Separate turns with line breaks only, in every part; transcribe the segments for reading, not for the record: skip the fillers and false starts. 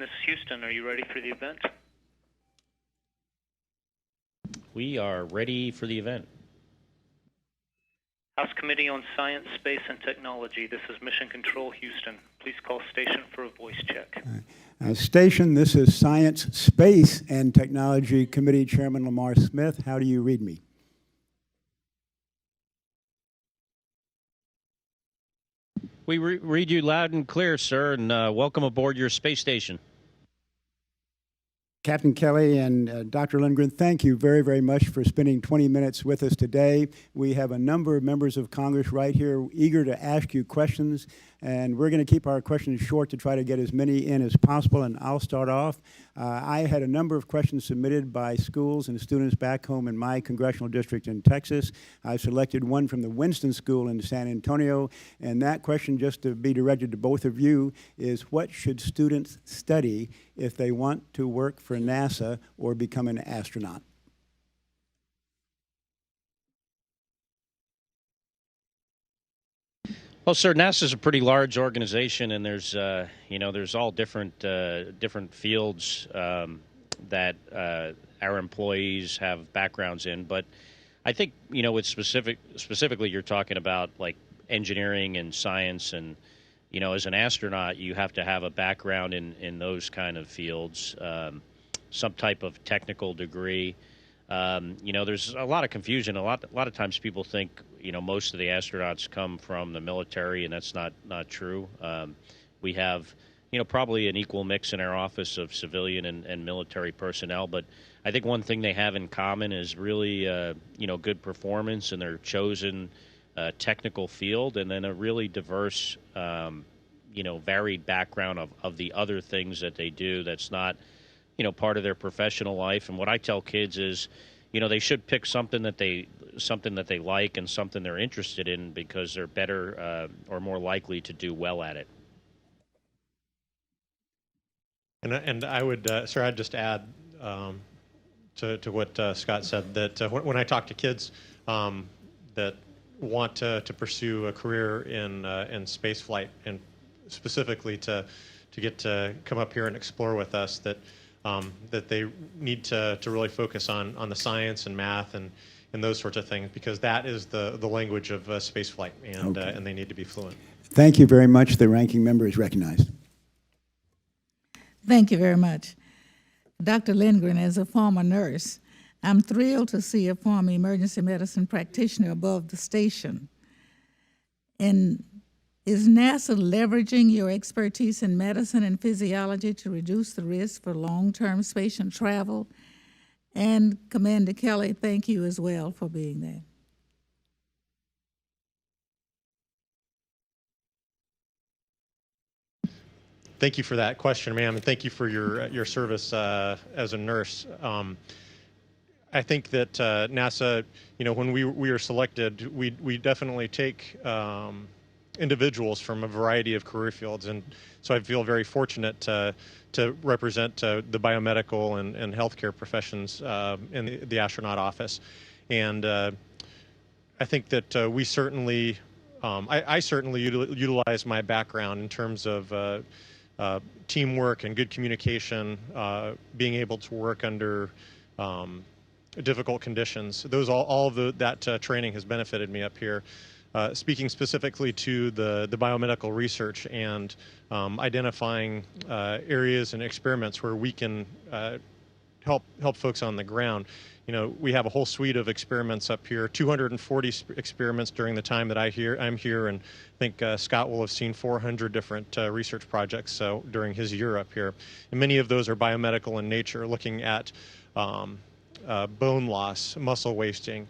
this is Houston. Are you ready for the event?
We are ready for the event.
House Committee on Science, Space, and Technology. This is Mission Control, Houston. Please call station for a voice check.
Station, this is Science, Space, and Technology Committee Chairman Lamar Smith. How do you read me?
We read you loud and clear, sir, and welcome aboard your space station.
Captain Kelly and Dr. Lindgren, thank you very, very much for spending 20 minutes with us today. We have a number of members of Congress right here eager to ask you questions, and we're going to keep our questions short to try to get as many in as possible, and I'll start off. I had a number of questions submitted by schools and students back home in my congressional district in Texas. I selected one from the Winston School in San Antonio, and that question, just to be directed to both of you, is what should students study if they want to work for NASA or become an astronaut?
Well, sir, NASA is a pretty large organization, and there's there's all different fields that our employees have backgrounds in. But I think with specifically you're talking about like engineering and science, and as an astronaut you have to have a background in those kind of fields, some type of technical degree. There's a lot of confusion. A lot of times people think most of the astronauts come from the military, and that's not true. We have probably an equal mix in our office of civilian and military personnel, but I think one thing they have in common is really good performance in their chosen technical field, and then a really diverse varied background of the other things that they do that's not part of their professional life. And what I tell kids is, they should pick something that they like and something they're interested in, because they're better or more likely to do well at it.
And I would, sir, I'd just add to what Scott said, that when I talk to kids that want to pursue a career in space flight, and specifically to get to come up here and explore with us, that they need to really focus on the science and math and those sorts of things, because that is the language of space flight, and
Okay.
and they need to be fluent.
Thank you very much. The ranking member is recognized.
Thank you very much. Dr. Lindgren, as a former nurse, I'm thrilled to see a former emergency medicine practitioner above the station. And is NASA leveraging your expertise in medicine and physiology to reduce the risk for long-term space and travel? And Commander Kelly, thank you as well for being there.
Thank you for that question, ma'am, and thank you for your service as a nurse. I think that NASA, when we are selected, we definitely take individuals from a variety of career fields, and so I feel very fortunate to represent the biomedical and healthcare professions in the astronaut office. And I think that we certainly, I certainly utilize my background in terms of teamwork and good communication, being able to work under difficult conditions. All of that training has benefited me up here. Speaking specifically to the biomedical research and identifying areas and experiments where we can help folks on the ground. We have a whole suite of experiments up here, 240 experiments during the time that I'm here, and I think Scott will have seen 400 different research projects during his year up here. And many of those are biomedical in nature, looking at bone loss, muscle wasting,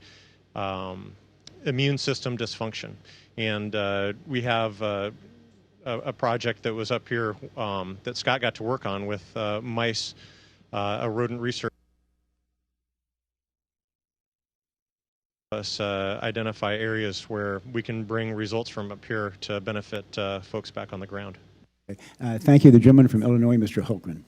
immune system dysfunction. And we have a project that was up here that Scott got to work on with mice, a rodent research. Us identify areas where we can bring results from up here to benefit folks back on the ground.
Thank you. The gentleman from Illinois, Mr. Hultgren.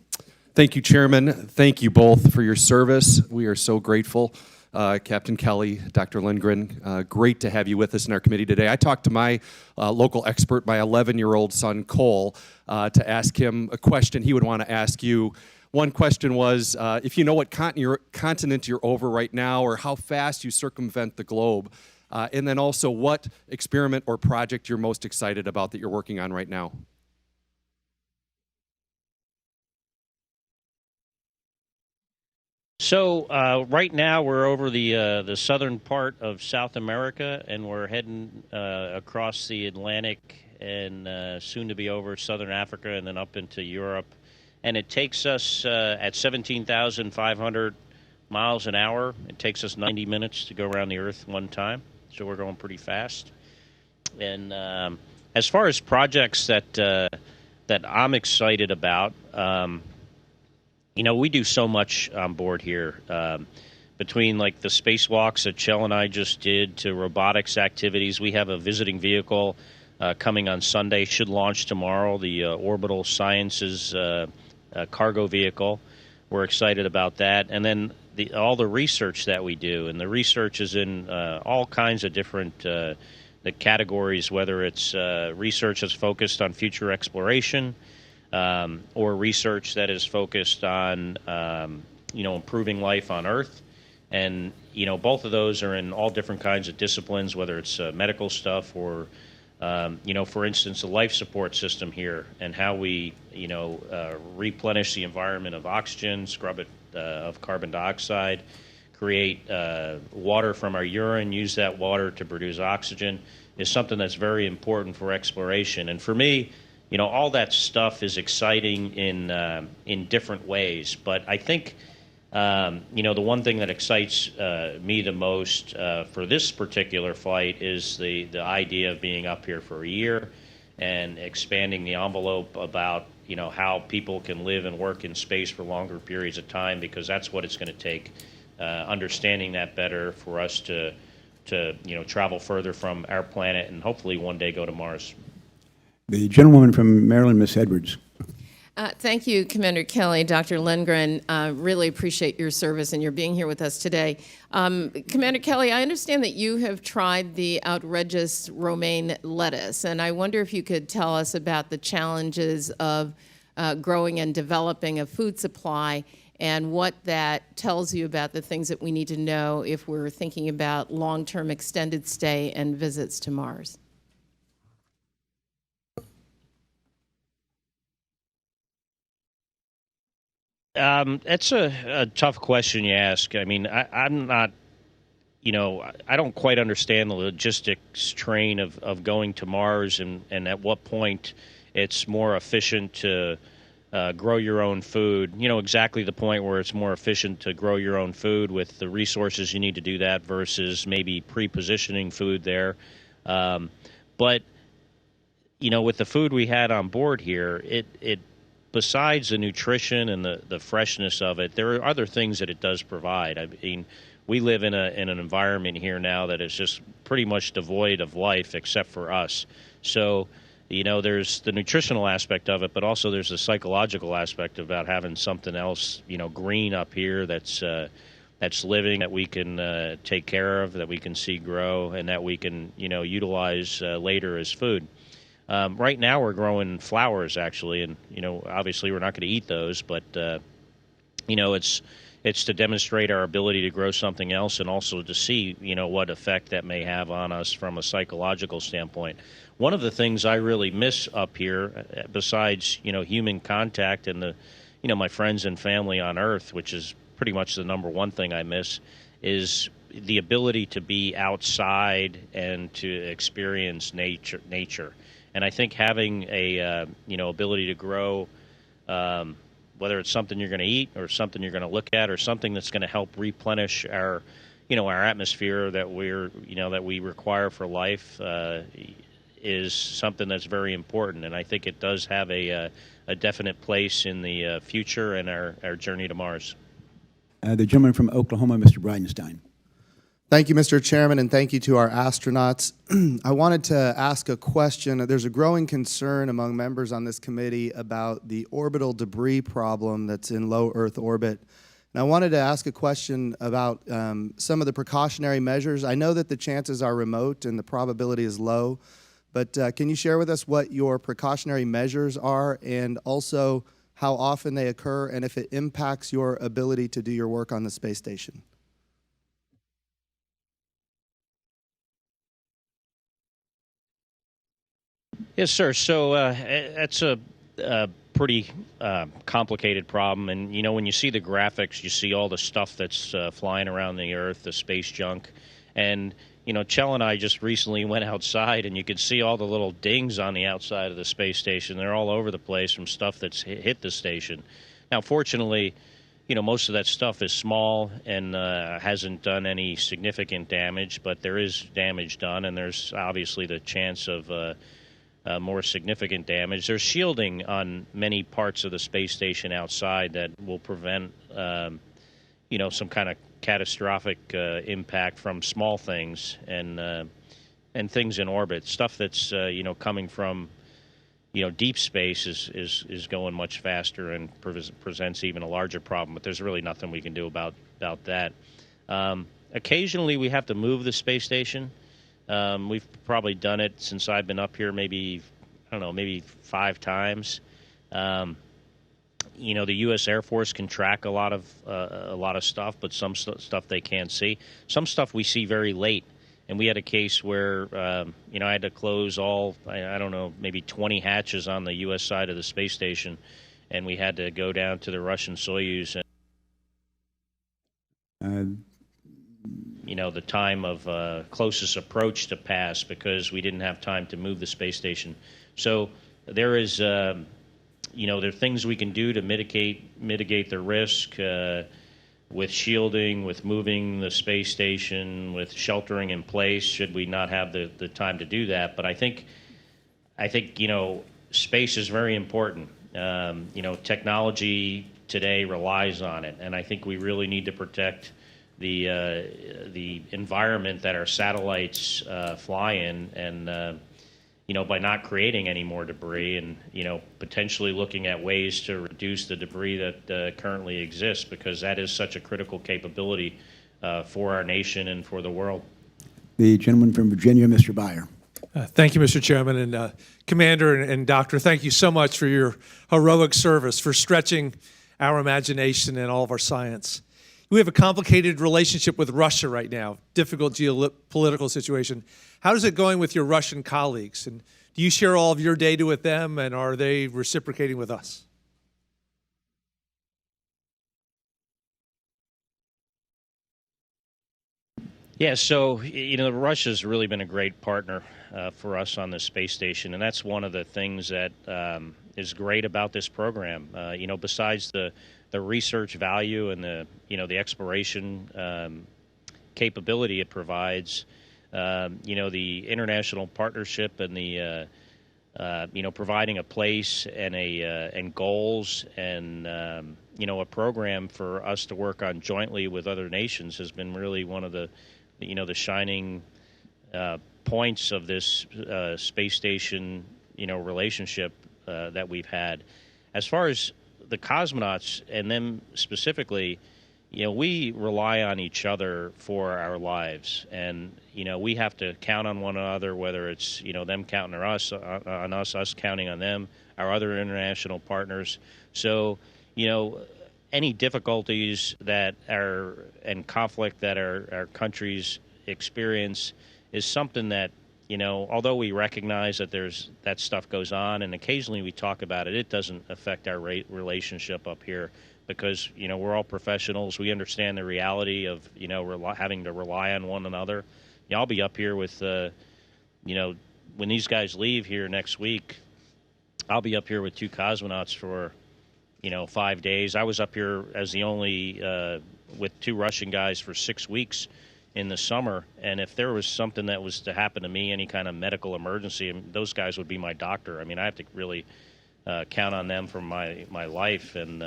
Thank you, Chairman. Thank you both for your service. We are so grateful Captain Kelly, Dr. Lindgren. Great to have you with us in our committee today. I talked to my local expert, my 11-year-old son, Cole, to ask him a question he would want to ask you. One question was, if you know what continent you're over right now, or how fast you circumvent the globe, and then also what experiment or project you're most excited about that you're working on right now.
So right now we're over the southern part of South America, and we're heading across the Atlantic and soon to be over southern Africa and then up into Europe. And it takes us at 17,500 miles an hour. It takes us 90 minutes to go around the Earth one time, so we're going pretty fast. And as far as projects that I'm excited about. You know, we do so much on board here, between like the spacewalks that Chell and I just did to robotics activities. We have a visiting vehicle coming on Sunday, should launch tomorrow, the Orbital Sciences cargo vehicle. We're excited about that. And then all the research that we do, and the research is in all kinds of different the categories, whether it's research that's focused on future exploration, or research that is focused on, improving life on Earth. And, both of those are in all different kinds of disciplines, whether it's medical stuff or, for instance, the life support system here and how we, replenish the environment of oxygen, scrub it of carbon dioxide, create water from our urine, use that water to produce oxygen is something that's very important for exploration. And for me, all that stuff is exciting in different ways. But I think, the one thing that excites me the most for this particular flight is the idea of being up here for a year and expanding the envelope about, how people can live and work in space for longer periods of time, because that's what it's going to take, understanding that better for us to travel further from our planet and hopefully one day go to Mars.
The gentlewoman from Maryland, Ms. Edwards.
Thank you, Commander Kelly, Dr. Lindgren. Really appreciate your service and your being here with us today. Commander Kelly, I understand that you have tried the outrageous romaine lettuce, and I wonder if you could tell us about the challenges of growing and developing a food supply and what that tells you about the things that we need to know if we're thinking about long-term extended stay and visits to Mars.
That's a tough question you ask. I mean, I'm not, I don't quite understand the logistics train of going to Mars and at what point it's more efficient to grow your own food. Exactly the point where it's more efficient to grow your own food with the resources you need to do that versus maybe pre-positioning food there. But, with the food we had on board here, it besides the nutrition and the freshness of it, there are other things that it does provide. I mean, we live in an environment here now that is just pretty much devoid of life except for us. So, there's the nutritional aspect of it, but also there's the psychological aspect about having something else, green up here that's living, that we can take care of, that we can see grow, and that we can, utilize later as food. Right now we're growing flowers, actually, and, obviously we're not going to eat those, but, it's to demonstrate our ability to grow something else and also to see, what effect that may have on us from a psychological standpoint. One of the things I really miss up here, besides, human contact and the, my friends and family on Earth, which is pretty much the number one thing I miss, is the ability to be outside and to experience nature. And I think having a ability to grow, whether it's something you're going to eat or something you're going to look at or something that's going to help replenish our atmosphere that we require for life, is something that's very important. And I think it does have a definite place in the future and our journey to Mars.
The gentleman from Oklahoma, Mr. Bridenstine.
Thank you, Mr. Chairman, and thank you to our astronauts. I wanted to ask a question. There's a growing concern among members on this committee about the orbital debris problem that's in low Earth orbit. And I wanted to ask a question about some of the precautionary measures. I know that the chances are remote and the probability is low, but can you share with us what your precautionary measures are and also how often they occur and if it impacts your ability to do your work on the space station?
Yes, sir. So that's a pretty complicated problem. And, you know, when you see the graphics, you see all the stuff that's flying around the Earth, the space junk. And, you know, Chell and I just recently went outside, and you could see all the little dings on the outside of the space station. They're all over the place from stuff that's hit the station. Now, fortunately, you know, most of that stuff is small and hasn't done any significant damage, but there is damage done, and there's obviously the chance of more significant damage. There's shielding on many parts of the space station outside that will prevent, you know, some kind of catastrophic impact from small things and things in orbit. Stuff that's you know, coming from, you know, deep space is going much faster and presents even a larger problem. But there's really nothing we can do about that. Occasionally, we have to move the space station. We've probably done it since I've been up here, maybe, I don't know, maybe 5 times. You know, the U.S. Air Force can track a lot of stuff, but some stuff they can't see. Some stuff we see very late. And we had a case where, you know, I had to close all, I don't know, maybe 20 hatches on the U.S. side of the space station, and we had to go down to the Russian Soyuz and you know, the time of closest approach to pass because we didn't have time to move the space station. So there is, you know, there are things we can do to mitigate the risk with shielding, with moving the space station, with sheltering in place should we not have the time to do that. But I think, you know, space is very important. You know, technology today relies on it, and I think we really need to protect the environment that our satellites fly in, and you know, by not creating any more debris, and you know, potentially looking at ways to reduce the debris that currently exists, because that is such a critical capability for our nation and for the world.
The gentleman from Virginia, Mr. Byer.
Thank you, Mr. Chairman, and Commander and Doctor, thank you so much for your heroic service, for stretching our imagination and all of our science. We have a complicated relationship with Russia right now, difficult geopolitical situation. How is it going with your Russian colleagues? And do you share all of your data with them, and are they reciprocating with us?
Yeah, so, you know, Russia's really been a great partner for us on the space station, and that's one of the things that is great about this program. You know, besides the research value and the, you know, the exploration capability it provides, you know, the international partnership and the, you know, providing a place and and goals and, you know, a program for us to work on jointly with other nations has been really one of the, you know, the shining points of this space station, you know, relationship that we've had. As far as the cosmonauts and them specifically, you know, we rely on each other for our lives, and you know, we have to count on one another, whether it's, you know, them counting on us counting on them, our other international partners. So, you know, any difficulties that are and conflict that our countries experience is something that, you know, although we recognize that that stuff goes on and occasionally we talk about it, it doesn't affect our relationship up here because, you know, we're all professionals. We understand the reality of, you know, having to rely on one another. You know, I'll be up here with, you know, when these guys leave here next week, I'll be up here with 2 cosmonauts for, you know, 5 days. I was up here as the only, with 2 Russian guys for 6 weeks in the summer, and if there was something that was to happen to me, any kind of medical emergency, those guys would be my doctor. I mean, I have to really count on them for my life, and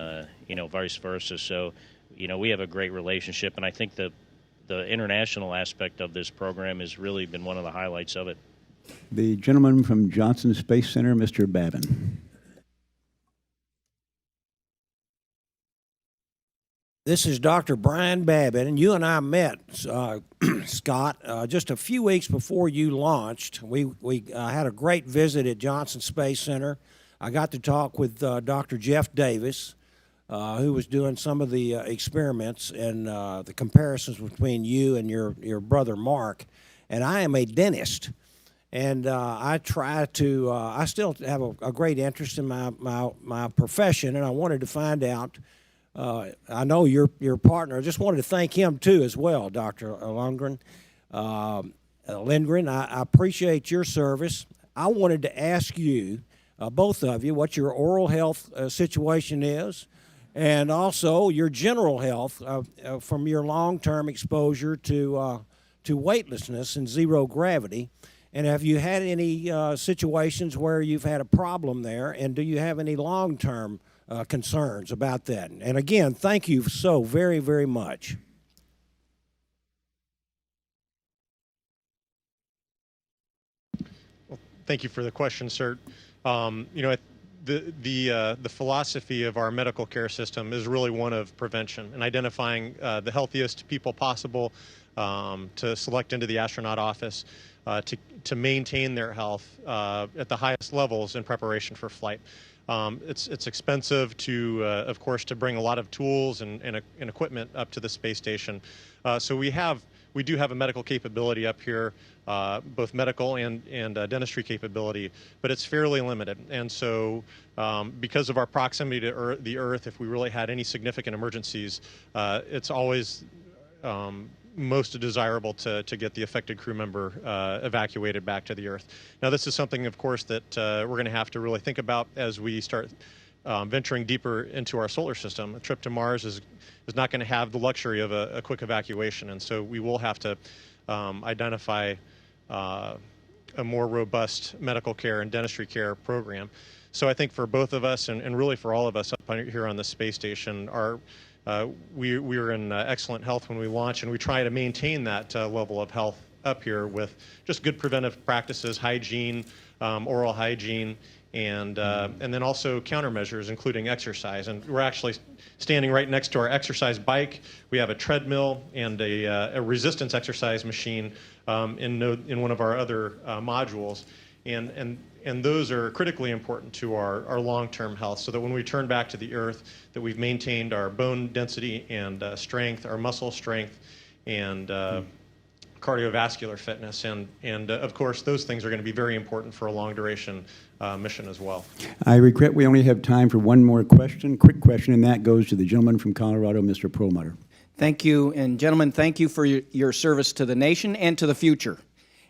you know, vice versa. So, you know, we have a great relationship, and I think the international aspect of this program has really been one of the highlights of it.
The gentleman from Johnson Space Center, Mr. Babin.
This is Dr. Brian Babbitt, and you and I met, Scott, just a few weeks before you launched. We had a great visit at Johnson Space Center. I got to talk with Dr. Jeff Davis, who was doing some of the experiments and the comparisons between you and your brother Mark. And I am a dentist, and I still have a great interest in my profession, and I wanted to find out. I know your partner. I just wanted to thank him too as well, Dr. Lundgren. I appreciate your service. I wanted to ask you, both of you, what your oral health situation is, and also your general health from your long-term exposure to weightlessness and zero gravity. And have you had any situations where you've had a problem there, and do you have any long-term concerns about that? And again, thank you so very, very much.
Well, thank you for the question, sir. The philosophy of our medical care system is really one of prevention and identifying the healthiest people possible to select into the astronaut office to maintain their health at the highest levels in preparation for flight. It's expensive to, of course, to bring a lot of tools and equipment up to the space station. So we do have a medical capability up here, both medical and dentistry capability, but it's fairly limited. And so because of our proximity to the Earth, if we really had any significant emergencies, it's always most desirable to get the affected crew member evacuated back to the Earth. Now, this is something, of course, that we're going to have to really think about as we start venturing deeper into our solar system. A trip to Mars is not going to have the luxury of a quick evacuation, and so we will have to identify a more robust medical care and dentistry care program. So I think for both of us, and really for all of us up here on the space station, we were in excellent health when we launched, and we try to maintain that level of health up here with just good preventive practices, hygiene, oral hygiene, and then also countermeasures, including exercise. And we're actually standing right next to our exercise bike. We have a treadmill and a resistance exercise machine in one of our other modules. And those are critically important to our long-term health, so that when we turn back to the Earth, that we've maintained our bone density and strength, our muscle strength, and cardiovascular fitness. And of course, those things are going to be very important for a long-duration mission as well.
I regret we only have time for one more question, quick question, and that goes to the gentleman from Colorado, Mr. Perlmutter.
Thank you. And gentlemen, thank you for your service to the nation and to the future.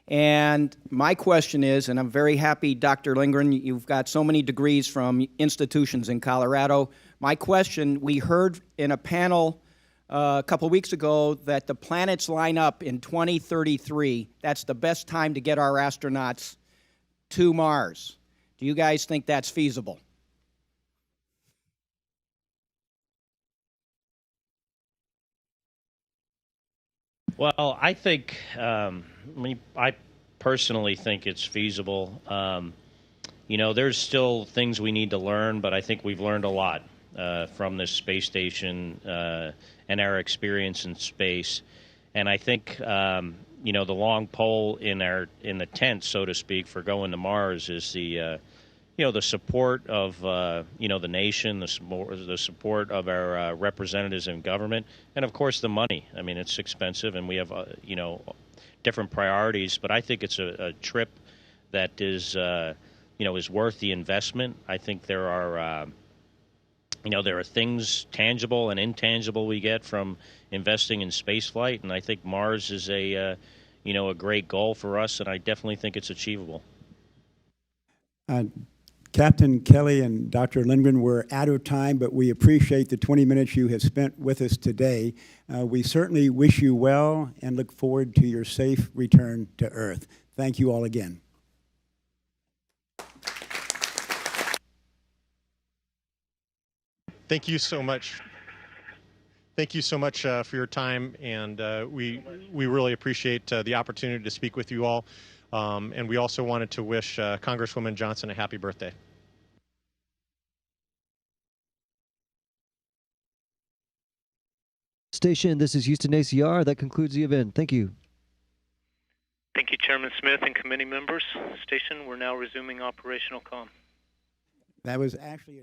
And my question is, and I'm very happy, Dr. Lindgren, you've got so many degrees from institutions in Colorado. My question, we heard in a panel a couple weeks ago that the planets line up in 2033. That's the best time to get our astronauts to Mars. Do you guys think that's feasible?
Well, I think, I personally think it's feasible. There's still things we need to learn, but I think we've learned a lot from this space station and our experience in space. And I think, the long pole in the tent, so to speak, for going to Mars is the support of, the nation, the support of our representatives in government, and of course the money. I mean, it's expensive, and we have, different priorities, but I think it's a trip that is, is worth the investment. I think there are, there are things tangible and intangible we get from investing in space flight, and I think Mars is a great goal for us, and I definitely think it's achievable.
Captain Kelly and Dr. Lindgren, we're out of time, but we appreciate the 20 minutes you have spent with us today. We certainly wish you well and look forward to your safe return to Earth. Thank you all again.
Thank you so much. Thank you so much for your time, and we really appreciate the opportunity to speak with you all. And we also wanted to wish Congresswoman Johnson a happy birthday.
Station, this is Houston ACR. That concludes the event. Thank you.
Thank you, Chairman Smith and committee members. Station, we're now resuming operational comm.
That was actually